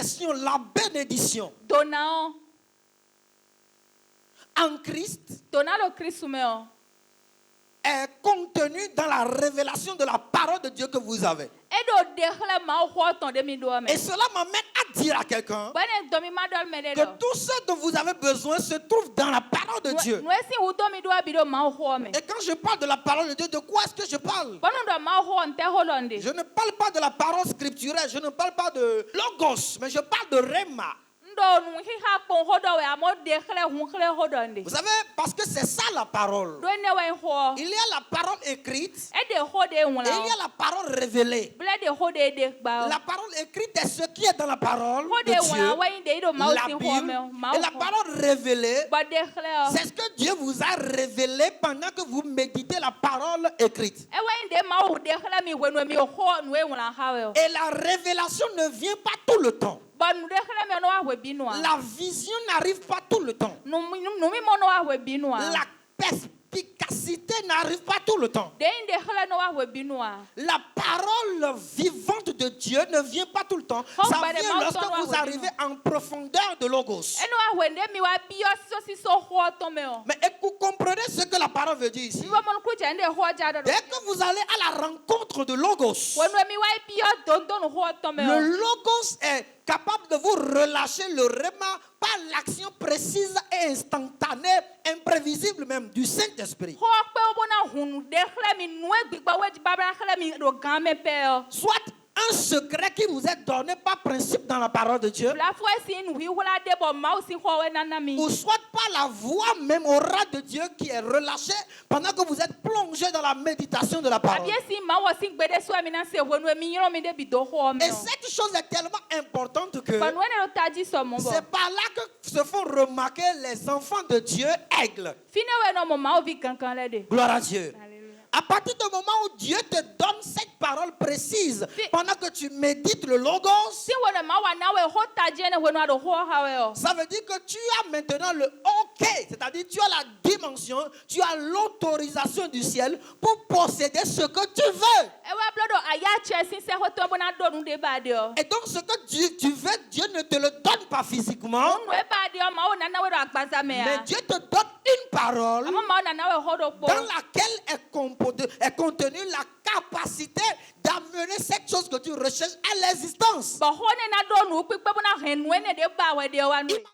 l'expression, la bénédiction Dona en Christ dona le Christ meo. est contenue dans la révélation de la parole de Dieu que vous avez. Et do dekhle ma ho ton de mi do me. Et cela m'amène à dire à quelqu'un Bane do mi ma do me de que do. tout ce dont vous avez besoin se trouve dans la parole de Dieu. No si hu do mi do bi do ma ho me. Et quand je parle de la parole de Dieu, de quoi est-ce que je parle? Bane do ma ho nte ho londe. Je ne parle pas de la parole scripturelle, je ne parle pas de logos, mais je parle de rhéma. Ndo nu hi ha pon ho do we amo dekhle hu khle ho donde. Vous savez, parce que c'est ça la parole. Do ne we ho. Il y a la parole écrite E de ho de et wula. il y a la parole révélée. Ble de ho de ba. La parole écrite est ce qui est dans la parole Ho de de wula Dieu, we de do ma la si ho Bible, me. Ma et la ho. parole révélée. Ba dekhle. C'est ce que Dieu vous a révélé pendant que vous méditez la parole écrite. E we de ma ho dekhle mi we no mi ho no we wula ha we. Et la révélation ne vient pas tout le temps. Ba nu dekhle me no wa we bi no. La vision n'arrive pas tout le temps. Nu mi mo no wa we bi no. La perspicacité n'arrive pas tout le temps. De inde khle no wa we bi no. La parole vivante de Dieu ne vient pas tout le temps. Ça vient lorsque vous arrivez en profondeur de Logos. E no wa we de mi wa bi yo si so ho to me o. Mais vous comprenez ce que la parole veut dire ici. Mi wa mo ku je inde ho ja do. Dès que vous allez à la rencontre de Logos, We no mi wa bi yo don ho to me o. le Logos est capable de vous relâcher le rhéma par l'action précise et instantanée, imprévisible même, du Saint-Esprit. Ho pe o na hunu de khle mi nu e gbigba we ba ba khle mi do gan me pe o. Soit un secret qui vous est donné par principe dans la parole de Dieu, La fois si nu wi wala de bo ma si ho we na mi. ou soit par la voix même orale de Dieu qui est relâchée pendant que vous êtes plongé dans la méditation de la parole. Abie si ma wo si gbede so mi na se wo no mi yiro mi de bi do ho me Et o. cette chose est tellement importante que Ba nu ne ta ji so mo bo. c'est par là que se font remarquer les enfants de Dieu aigles. Fine we no mo ma o vi kankan le de. Gloire à Dieu. Alléluia. À partir du moment où Dieu te donne cette parole précise, pendant que tu médites le Logos, Si wo ne ma wa na we ho ta je ne we no do ho ha we o. ça veut dire que tu as maintenant le OK, c'est-à-dire tu as la dimension, tu as l'autorisation du ciel pour posséder ce que tu veux. E wa blodo aya che sin se ho to bo na do nu de ba de o. Et donc ce que tu veux, Dieu ne te le donne pas physiquement, Nu e ba de o ma o na na we do agbaza me mais a. Dieu te donne une parole Ama ma o na na we ho do po. dans laquelle est contenue la capacité d'amener cette chose que tu recherches à l'existence. Ba ho ne na do nu pipe bo na hen we ne de ba we de o wa nu.